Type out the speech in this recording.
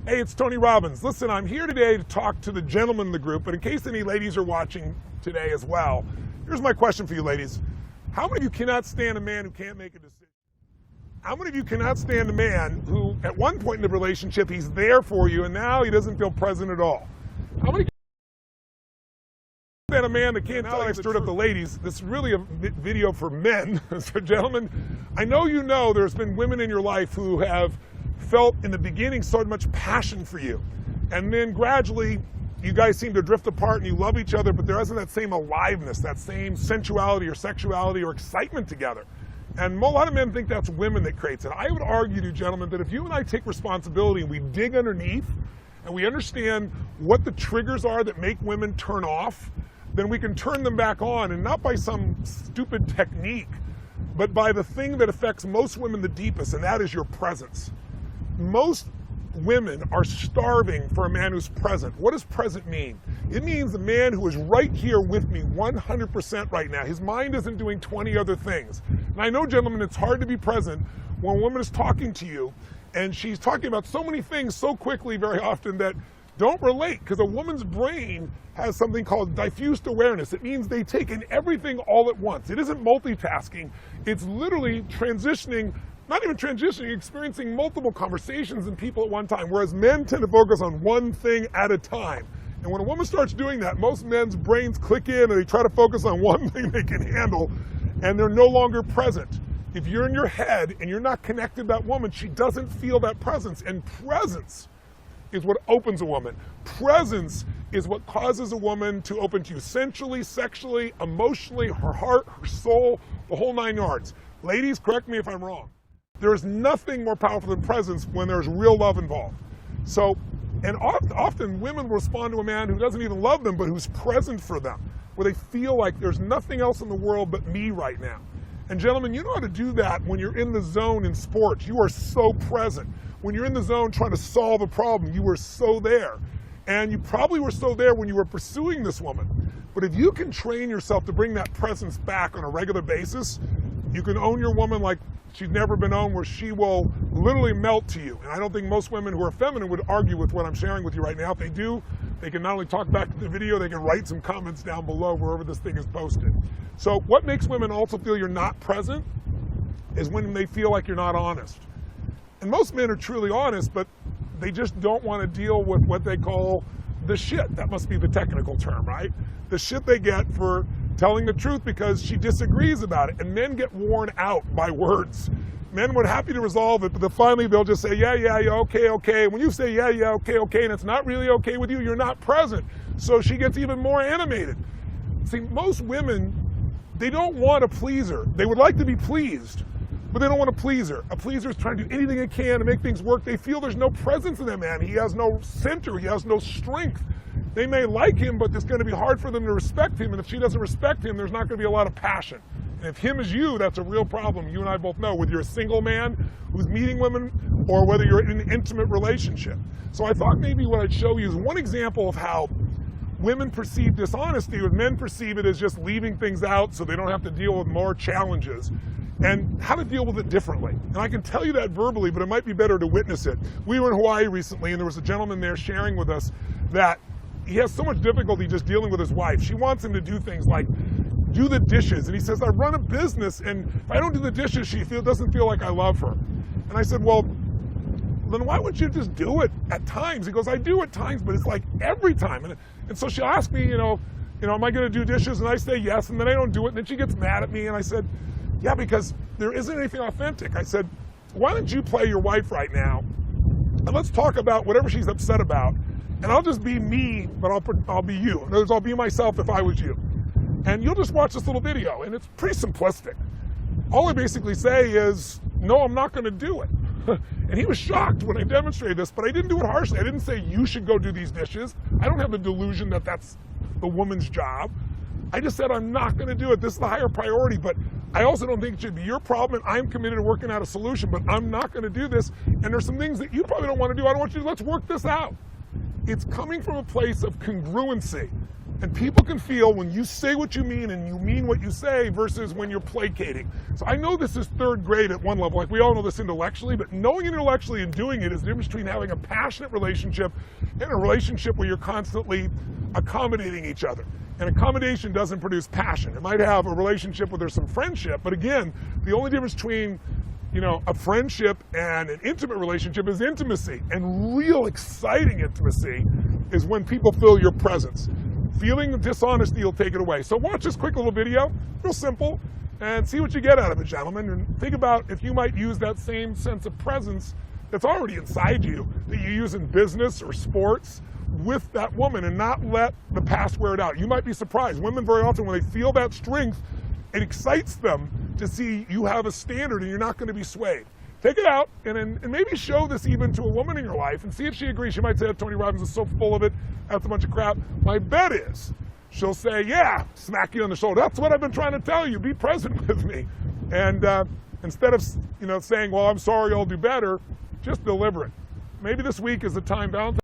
Hey, it's Tony Robbins. Listen, I'm here today to talk to the gentlemen in the group, but in case any ladies are watching today as well, here's my question for you ladies. How many of you cannot stand a man who can't make a decision? How many of you cannot stand a man who, at one point in the relationship, he's there for you, and now he doesn't feel present at all? How many stand a man that can't tell you? I stirred up the ladies. This is really a video for men. So gentlemen, I know you know there's been women in your life who have felt in the beginning so much passion for you, and then gradually you guys seem to drift apart and you love each other, but there isn't that same aliveness, that same sensuality or sexuality or excitement together. And a lot of men think that's women that creates it. I would argue to you, gentlemen, that if you and I take responsibility and we dig underneath and we understand what the triggers are that make women turn off, then we can turn them back on, and not by some stupid technique, but by the thing that affects most women the deepest, and that is your presence. Most women are starving for a man who's present. What does present mean? It means a man who is right here with me 100% right now. His mind isn't doing 20 other things. And I know, gentlemen, it's hard to be present when a woman is talking to you and she's talking about so many things so quickly very often that don't relate, because a woman's brain has something called diffused awareness. It means they take in everything all at once. It isn't multitasking. It's literally transitioning, not even transitioning, experiencing multiple conversations and people at one time, whereas men tend to focus on one thing at a time. And when a woman starts doing that, most men's brains click in and they try to focus on one thing they can handle, and they're no longer present. If you're in your head and you're not connected to that woman, she doesn't feel that presence. And presence is what opens a woman. Presence is what causes a woman to open to you sensually, sexually, emotionally, her heart, her soul, the whole 9 yards. Ladies, correct me if I'm wrong. There is nothing more powerful than presence when there's real love involved. So, and often women will respond to a man who doesn't even love them, but who's present for them, where they feel like there's nothing else in the world but me right now. And gentlemen, you know how to do that when you're in the zone in sports. You are so present. When you're in the zone trying to solve a problem, you were so there. And you probably were so there when you were pursuing this woman. But if you can train yourself to bring that presence back on a regular basis, you can own your woman like she's never been owned, where she will literally melt to you. And I don't think most women who are feminine would argue with what I'm sharing with you right now. If they do, they can not only talk back to the video, they can write some comments down below wherever this thing is posted. So what makes women also feel you're not present is when they feel like you're not honest. And most men are truly honest, but they just don't want to deal with what they call the shit. That must be the technical term, right? The shit they get for telling the truth because she disagrees about it. And men get worn out by words. Men would happy to resolve it, but then finally they'll just say, yeah, okay. When you say, yeah, okay, and it's not really okay with you, you're not present. So she gets even more animated. See, most women, they don't want a pleaser. They would like to be pleased, but they don't want to please her. A pleaser is trying to do anything it can to make things work. They feel there's no presence in that man. He has no center. He has no strength. They may like him, but it's going to be hard for them to respect him. And if she doesn't respect him, there's not going to be a lot of passion. And if him is you, that's a real problem. You and I both know, whether you're a single man who's meeting women or whether you're in an intimate relationship. So I thought maybe what I'd show you is one example of how women perceive dishonesty, when men perceive it as just leaving things out so they don't have to deal with more challenges, and how to deal with it differently. And I can tell you that verbally, but it might be better to witness it. We were in Hawaii recently, and there was a gentleman there sharing with us that he has so much difficulty just dealing with his wife. She wants him to do things like do the dishes, and he says, I run a business, and if I don't do the dishes, she doesn't feel like I love her. And I said, well, then why wouldn't you just do it at times? He goes, I do at times, but it's like every time. And so she'll ask me, am I going to do dishes? And I say yes, and then I don't do it, and then she gets mad at me, and I said, yeah, because there isn't anything authentic. I said, why don't you play your wife right now, and let's talk about whatever she's upset about, and I'll just be me, but I'll be you. In other words, I'll be myself if I was you. And you'll just watch this little video, and it's pretty simplistic. All I basically say is, no, I'm not going to do it. And he was shocked when I demonstrated this, but I didn't do it harshly. I didn't say you should go do these dishes. I don't have the delusion that that's the woman's job. I just said I'm not going to do it. This is the higher priority, but I also don't think it should be your problem, and I'm committed to working out a solution, but I'm not going to do this. And there's some things that you probably don't want to do. I don't want you to. Let's work this out. It's coming from a place of congruency. And people can feel when you say what you mean and you mean what you say versus when you're placating. So I know this is third grade at one level, like we all know this intellectually, but knowing intellectually and doing it is the difference between having a passionate relationship and a relationship where you're constantly accommodating each other. And accommodation doesn't produce passion. It might have a relationship where there's some friendship, but again, the only difference between a friendship and an intimate relationship is intimacy. And real exciting intimacy is when people feel your presence. Feeling dishonesty will take it away. So watch this quick little video, real simple, and see what you get out of it, gentlemen. And think about if you might use that same sense of presence that's already inside you, that you use in business or sports, with that woman, and not let the past wear it out. You might be surprised. Women very often, when they feel that strength, it excites them to see you have a standard and you're not going to be swayed. Take it out and maybe show this even to a woman in your life and see if she agrees. She might say, Tony Robbins is so full of it, that's a bunch of crap. My bet is she'll say, yeah, smack you on the shoulder. That's what I've been trying to tell you. Be present with me. And instead of saying, well, I'm sorry, I'll do better, just deliver it. Maybe this week is the time, Valentine's